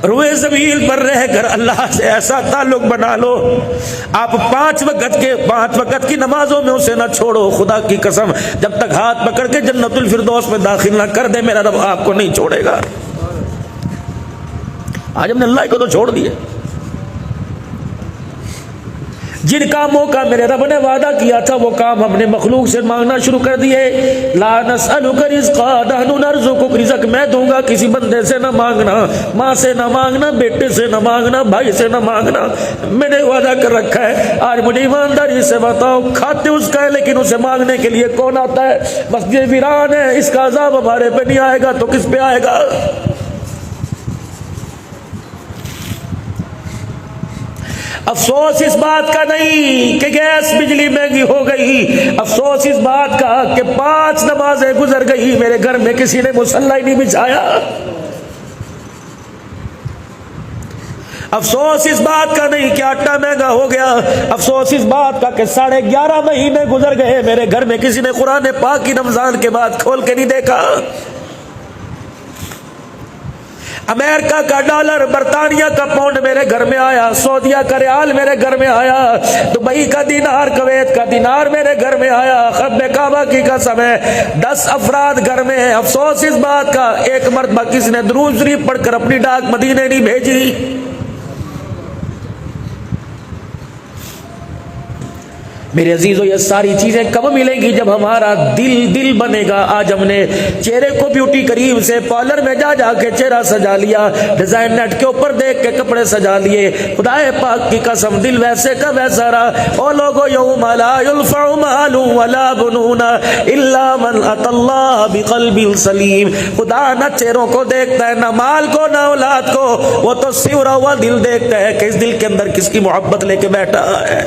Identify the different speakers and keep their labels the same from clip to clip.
Speaker 1: روئے زمین پر رہ کر اللہ سے ایسا تعلق بنا لو، آپ 5 وقت کی نمازوں میں اسے نہ چھوڑو، خدا کی قسم جب تک ہاتھ پکڑ کے جنت الفردوس میں داخل نہ کر دے میرا رب آپ کو نہیں چھوڑے گا۔ آج ہم نے اللہ کو تو چھوڑ دیے۔ جن کاموں کا میرے رب نے وعدہ کیا تھا وہ کام ہم نے مخلوق سے مانگنا شروع کر دیے۔ لا نسألک رزقا نحن نرزقک، رزق میں دوں گا، کسی بندے سے نہ مانگنا، ماں سے نہ مانگنا، بیٹے سے نہ مانگنا، بھائی سے نہ مانگنا، میں نے وعدہ کر رکھا ہے۔ آج مجھے ایمانداری سے بتاؤ، کھاتے اس کا ہے لیکن اسے مانگنے کے لیے کون آتا ہے؟ مسجد ویران ہے، اس کا عذاب ہمارے پہ نہیں آئے گا تو کس پہ آئے گا؟ افسوس اس بات کا نہیں کہ گیس بجلی مہنگی ہو گئی، افسوس اس بات کا کہ 5 نمازیں گزر گئی میرے گھر میں کسی نے مصلی ہی نہیں بچھایا۔ افسوس اس بات کا نہیں کہ آٹا مہنگا ہو گیا، افسوس اس بات کا کہ 11.5 مہینے گزر گئے میرے گھر میں کسی نے قرآن پاک کی رمضان کے بعد کھول کے نہیں دیکھا۔ امریکہ کا ڈالر، برطانیہ کا پاؤنڈ میرے گھر میں آیا، سعودیہ کا ریال میرے گھر میں آیا، دبئی کا دینار، کویت کا دینار میرے گھر میں آیا۔ خب کعبہ کی قسم ہے 10 افراد گھر میں ہیں۔ افسوس اس بات کا ایک مرتبہ کسی نے درود شریف پڑھ کر اپنی ڈاک مدینے نہیں بھیجی۔ میرے عزیزو یہ ساری چیزیں کب ملیں گی؟ جب ہمارا دل بنے گا۔ آج ہم نے چہرے کو بیوٹی کریم سے پارلر میں جا کے چہرہ سجا لیا، ڈیزائن نیٹ کے اوپر دیکھ کے کپڑے سجا لیے، خدا پاک کی قسم دل ویسے کا ویسا رہا۔ او لوگو یوم لا ينفع مال ولا بنون الا من اتى الله بقلب سلیم۔ خدا نہ چہروں کو دیکھتا ہے، نہ مال کو، نہ اولاد کو، وہ تو سیورا ہوا دل دیکھتا ہے کہ اس دل کے اندر کس کی محبت لے کے بیٹھا ہے۔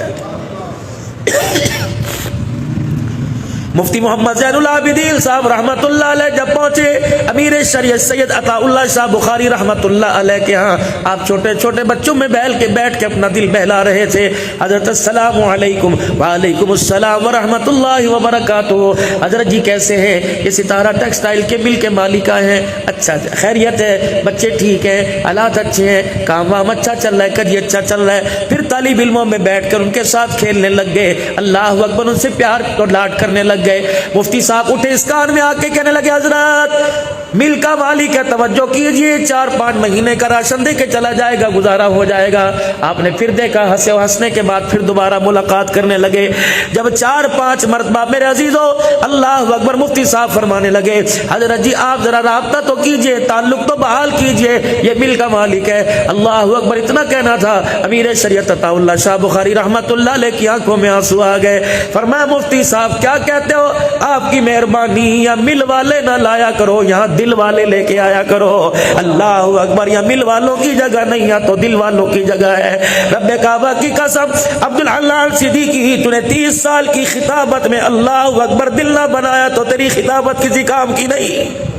Speaker 1: مفتی محمد زین العابدین صاحب رحمت اللہ علیہ جب پہنچے امیر شریعت سید عطا اللہ شاہ بخاری رحمت اللہ علیہ کے ہاں، آپ چھوٹے چھوٹے بچوں میں بیٹھ کے اپنا دل بہلا رہے تھے۔ حضرت السلام علیکم، وعلیکم السلام ورحمت اللہ وبرکاتہ۔ حضرت جی کیسے ہیں؟ یہ ستارہ ٹیکسٹائل کے مل کے مالکہ ہیں۔ اچھا خیریت ہے، بچے ٹھیک ہیں، حالات اچھے ہیں، کام وام اچھا چل رہا ہے، کدی اچھا چل رہا ہے۔ پھر طالب علموں میں بیٹھ کر ان کے ساتھ کھیلنے لگ گئے، اللہ اکبر، ان سے پیار اور لاڈ کرنے لگ گئے۔ مفتی صاحب اٹھے اس کان میں آ کے کہنے لگے حضرت مل کا مالک ہے، توجہ کیجئے، 4-5 مہینے کا راشن دے کے چلا جائے گا، گزارا ہو جائے گا۔ آپ نے پھر دیکھا، ہنسنے کے بعد پھر دوبارہ ملاقات کرنے لگے۔ جب 4-5 مرتبہ میرے عزیزو اللہ اکبر مفتی صاحب فرمانے لگے حضرت جی آپ ذرا رابطہ تو کیجئے، تعلق تو بحال کیجئے، یہ مل کا مالک ہے۔ اللہ اکبر اتنا کہنا تھا، امیر شریعت عطا اللہ شاہ بخاری رحمت اللہ علیہ کی آنکھوں میں آنسو آ گئے۔ فرمایا مفتی صاحب کیا کہتے ہو؟ آپ کی مہربانی، یا مل والے نہ لایا کرو، یہاں دل والے لے کے آیا کرو۔ اللہ اکبر، یا مل والوں کی جگہ نہیں، یا تو دل والوں کی جگہ ہے۔ رب کعبہ کی قسم عبدالحلال صدیقی، تو نے 30 سال کی خطابت میں اللہ اکبر دل نہ بنایا تو تیری خطابت کسی کام کی نہیں۔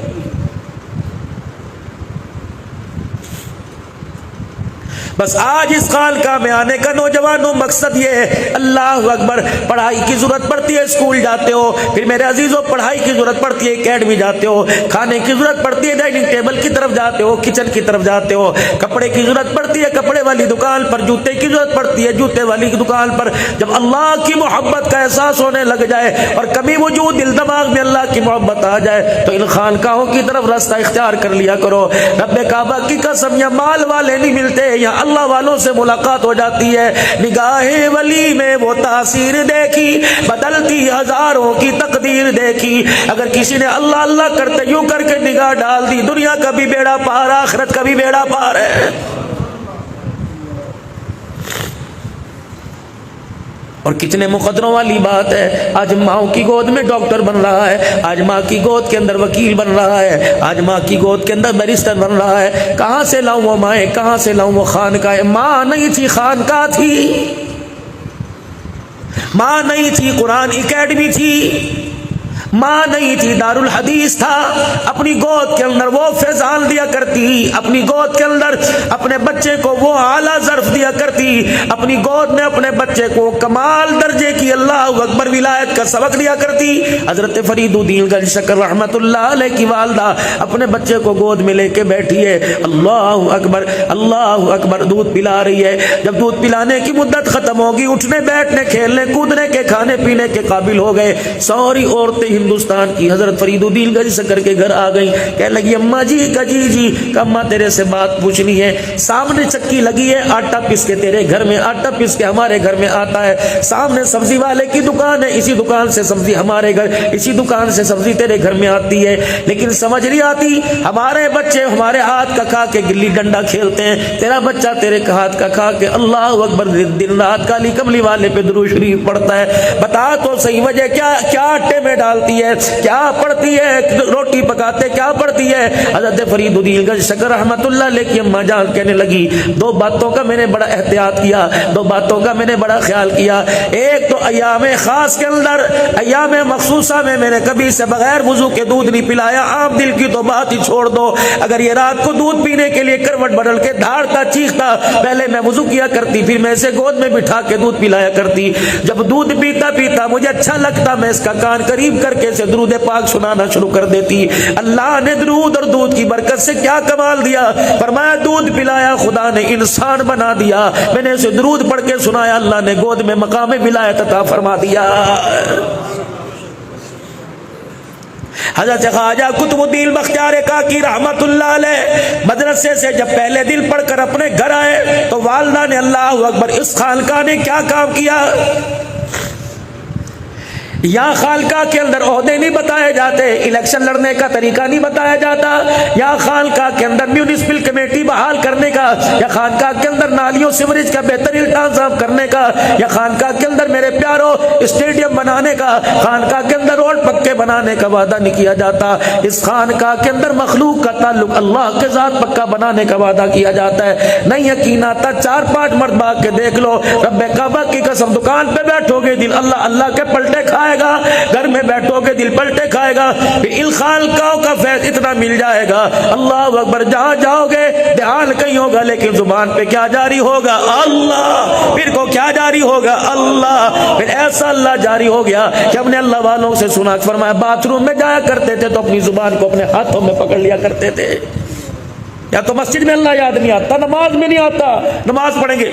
Speaker 1: بس آج اس خانقاہ میں آنے کا نوجوانوں مقصد یہ ہے، اللہ اکبر، پڑھائی کی ضرورت پڑتی ہے، اسکول جاتے ہو، پھر میرے عزیزوں پڑھائی کی ضرورت پڑتی ہے، اکیڈمی جاتے ہو، کھانے کی ضرورت پڑتی ہے، ڈائننگ ٹیبل کی طرف جاتے ہو، کچن کی طرف جاتے ہو، کپڑے کی ضرورت پڑتی ہے، کپڑے والی دکان پر، جوتے کی ضرورت پڑتی ہے، جوتے والی دکان پر۔ جب اللہ کی محبت کا احساس ہونے لگ جائے اور کبھی وجود دل دماغ میں اللہ کی محبت آ جائے تو ان خانقاہوں کی طرف راستہ اختیار کر لیا کرو۔ رب کعبہ کی قسم، یا مال والے نہیں ملتے، یا اللہ والوں سے ملاقات ہو جاتی ہے۔ نگاہ ولی میں وہ تاثیر دیکھی، بدلتی ہزاروں کی تقدیر دیکھی۔ اگر کسی نے اللہ اللہ کرتے یوں کر کے نگاہ ڈال دی، دنیا کا بھی بیڑا پار، آخرت کا بھی بیڑا پار ہے۔ اور کتنے مقدروں والی بات ہے، آج ماں کی گود میں ڈاکٹر بن رہا ہے، آج ماں کی گود کے اندر وکیل بن رہا ہے، آج ماں کی گود کے اندر بیرسٹر بن رہا ہے۔ کہاں سے لاؤں وہ مائیں، کہاں سے لاؤں وہ خانقاہ؟ ماں نہیں تھی، خانقاہ تھی، ماں نہیں تھی، قرآن اکیڈمی تھی، ماں نہیں تھی، دارالحدیث تھا، اپنی گود کے اندر وہ فیضان دیا کرتی، اپنی گود کے اندر اپنے بچے کو وہ اعلیٰ ظرف دیا کرتی، اپنی گود میں اپنے بچے کو کمال درجے کی اللہ اکبر ولایت کا سبق دیا کرتی۔ حضرت فرید الدین گنج شکر رحمت اللہ علیہ کی والدہ اپنے بچے کو گود میں لے کے بیٹھی ہے، اللہ اکبر اللہ اکبر، دودھ پلا رہی ہے۔ جب دودھ پلانے کی مدت ختم ہوگی، اٹھنے بیٹھنے کھیلنے کودنے کے کھانے پینے کے قابل ہو گئے، ساری عورتیں ہندوستان کی حضرت فرید الدین گنج شکر کے گھر آ گئیں، کہنے لگی اماں جی کہ اماں تیرے سے بات پوچھنی ہے، سامنے چکی لگی ہے، آٹا پیس کے تیرے گھر میں، آٹا پیس کے ہمارے گھر میں آتا ہے، سامنے سبزی والے کی دکان ہے، اسی دکان سے سبزی ہمارے گھر، اسی دکان سے سبزی تیرے گھر میں آتی ہے، لیکن سمجھ نہیں آتی، ہمارے بچے ہمارے ہاتھ کا کھا کے گلی ڈنڈا کھیلتے ہیں، تیرا بچہ تیرے ہاتھ کا کھا کے اللہ اکبر دن رات کالی کملی والے پہ درود شریف پڑھتا ہے، بتا تو صحیح وجہ کیا آٹے میں ڈالتی ہے، کیا پڑھتی ہے، روٹی پکاتے کیا پڑھتی ہے؟ حضرت فرید الدین گنج شکر رحمت اللہ علیہ کی اماں جان کہنے لگی دو باتوں کا میں نے بڑا احتیاط کیا، دو باتوں کا میں نے بڑا خیال کیا، ایک تو ایام خاص کے اندر، ایام مخصوصہ میں نے کبھی سے بغیر وضو کے دودھ نہیں پلایا، عام دل کی تو بات ہی چھوڑ دو، اگر یہ رات کو دودھ پینے کے لیے کروٹ بدل کے دھاڑتا چیختا، پہلے میں وضو کیا کرتی، پھر میں اسے گود میں بٹھا کے دودھ پلایا کرتی، جب دودھ پیتا پیتا مجھے اچھا لگتا میں اس کا کان قریب کر کے اسے درود پاک سنانا شروع کر دیتی۔ اللہ نے درود اور دودھ کی برکت سے کیا کمال دیا، فرمایا دودھ پلایا خدا نے انسان بنا دیا، میں نے اسے درود پڑھ کے سنایا، اللہ نے گود میں مقام ولایت عطا فرما دیا۔ حضرت خواجہ قطب الدین بختیار کاکی رحمت اللہ علیہ مدرسے سے جب پہلے دن پڑھ کر اپنے گھر آئے تو والدہ نے اللہ اکبر اس خانقاہ نے کیا کام کیا، یا خانقاہ کے اندر عہدے نہیں بتائے جاتے، الیکشن لڑنے کا طریقہ نہیں بتایا جاتا، یا خانقاہ کے اندر میونسپل کمیٹی بحال کرنے کا، یا خانقاہ کے اندر نالیوں سیوریج کا بہترین انتظام کرنے کا، یا خانقاہ کے اندر میرے پیاروں اسٹیڈیم بنانے کا، خانقاہ کے اندر روڈ پکے بنانے کا وعدہ نہیں کیا جاتا، اس خانقاہ کے اندر مخلوق کا تعلق اللہ کے ذات پکا بنانے کا وعدہ کیا جاتا ہے۔ نہیں یقین آتا 4-5 مرد بھاگ کے دیکھ لو، رب کعبہ کی قسم دکان پہ بیٹھو گے دل اللہ اللہ کے پلٹے کھائے گا، گھر میں بیٹھو گے دل پلٹے کھائے گا، پھر خانقاہوں کا فیض اتنا مل جائے گا، اللہ اکبر، جہاں جاؤ گے دھیان کہیں ہوگا لیکن زبان پہ کیا جاری ہوگا، اللہ، پھر کو کیا جاری ہوگا، اللہ، پھر ایسا اللہ جاری ہو گیا کہ ہم نے اللہ والوں سے سنا، فرمایا باتھ روم میں جایا کرتے تھے تو اپنی زبان کو اپنے ہاتھوں میں پکڑ لیا کرتے تھے، یا تو مسجد میں اللہ یاد نہیں آتا، نماز میں نہیں آتا، نماز پڑھیں گے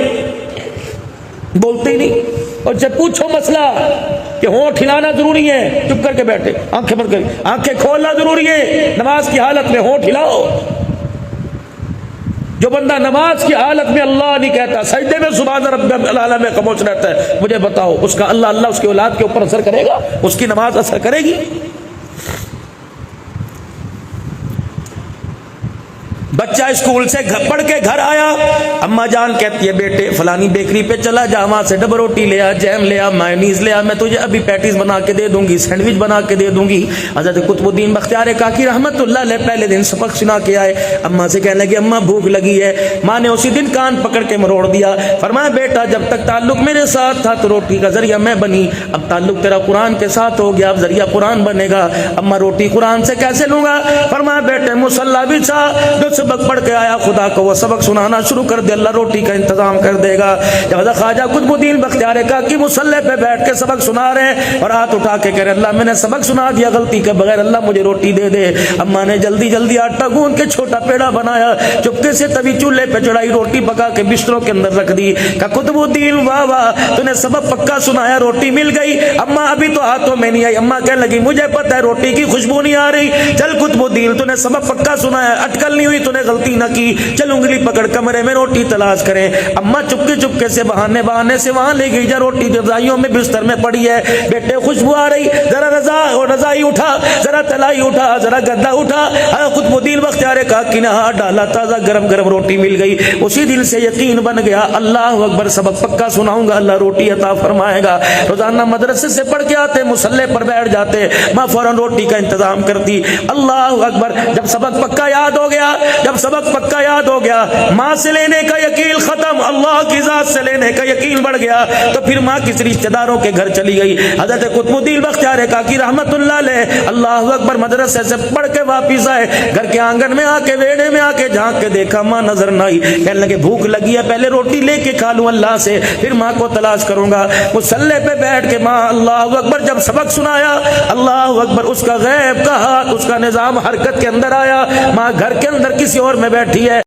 Speaker 1: بولتے ہی نہیں، اور جب پوچھو مسئلہ کہ ہونٹ ہلانا ضروری ہے چپ کر کے بیٹھے، آنکھیں بند کر، آنکھیں کھولنا ضروری ہے، نماز کی حالت میں ہونٹ ہلاؤ۔ جو بندہ نماز کی حالت میں اللہ نہیں کہتا، سجدے میں سبحان رب العالی میں خاموش رہتا ہے، مجھے بتاؤ اس کا اللہ اللہ اس کی اولاد کے اوپر اثر کرے گا؟ اس کی نماز اثر کرے گی؟ بچہ اسکول سے پڑھ کے گھر آیا، اماں جان کہتی ہے بیٹے فلانی بیکری پہ چلا جا، وہاں سے ڈبل روٹی لے آ، جیم لے آ، مایونیز لے آ، میں تجھے ابھی پیٹیز بنا کے دے دوں گی، سینڈوچ بنا کے دے دوں گی۔ حضرت قطب الدین بختیار کاکی رحمت اللہ علیہ پہلے دن سبق سنا کے آئے، اماں سے کہنے لگے اماں بھوک لگی ہے، ماں نے اسی دن کان پکڑ کے مروڑ دیا، فرمایا بیٹا جب تک تعلق میرے ساتھ تھا تو روٹی کا ذریعہ میں بنی، اب تعلق تیرا قرآن کے ساتھ ہو گیا، اب ذریعہ قرآن بنے گا، اماں روٹی قرآن سے کیسے لوں گا؟ فرمایا بیٹے مصلی بچھا، جو سبق پڑھ کے آیا خدا کو وہ سبق سنانا شروع کر دے، اللہ روٹی کا انتظام کر دے گا۔ جب حضرت خواجہ قطب الدین بختیار کاکی مصلی پہ بیٹھ کے سبق سنا رہے ہیں اور ہاتھ اٹھا کے کہہ رہے اللہ میں نے سبق سنا دیا غلطی کے بغیر، اللہ مجھے روٹی دے دے، اماں نے جلدی جلدی آٹا گوندھ کے چھوٹا پیڑا بنایا، چپکے سے تبھی چولہے پہ چڑھائی، روٹی پکا کے بستروں کے اندر رکھ دی، کہ قطب الدین واہ واہ تو نے سبق پکا سنایا، روٹی مل گئی، اماں ابھی تو ہاتھوں میں نہیں آئی، اماں کہنے لگی مجھے پتہ ہے روٹی کی خوشبو نہیں آ رہی، چل قطب الدین تو نے سبق پکا سنایا، اٹکل نہیں ہوئی، تو نے غلطی نہ کی، چل انگلی پکڑ کمرے میں روٹی تلاش کریں۔ اماں چپکے چپکے سے بہانے سے وہاں لے گئی، جا روٹی رضائیوں میں بستر میں پڑی ہے، بیٹے خوشبو آ رہی، ذرا رضائی اٹھا، ذرا تلائی اٹھا، ذرا گدا اٹھا، قطب الدین بختیار کاکی نے ہاتھ ڈالا، تازہ گرم گرم روٹی مل گئی، اسی دن سے یقین بن گیا اللہ اکبر سبق پکا سناؤں گا اللہ روٹی عطا فرمائے گا۔ روزانہ مدرسے سے پڑھ کے آتے مصلی پر بیٹھ جاتے، ماں فوراً روٹی کا انتظام کرتی، اللہ اکبر۔ جب سبق پکا یاد ہو گیا جب سبق پکا یاد ہو گیا، ماں سے لینے کا یقین ختم، اللہ کی ذات سے لینے کا یقین بڑھ گیا، تو پھر ماں کس رشتہ داروں کے گھر چلی گئی۔ حضرت قطب الدین بختیار کاکی رحمت اللہ علیہ اللہ اکبر مدرسے سے پڑھ کے واپس آئے، گھر کے آنگن میں آ کے ویڑے میں آ کے جھانک کے دیکھا ماں نظر نہ آئی، کہنے لگے بھوک لگی ہے، پہلے روٹی لے کے کھا لوں اللہ سے، پھر ماں کو تلاش کروں گا۔ مصلی پہ بیٹھ کے ماں اللہ اکبر جب سبق سنایا، اللہ اکبر اس کا غیب کا ہاتھ، اس کا نظام حرکت کے اندر آیا، ماں گھر کے اندر کسی اور میں بیٹھی ہے۔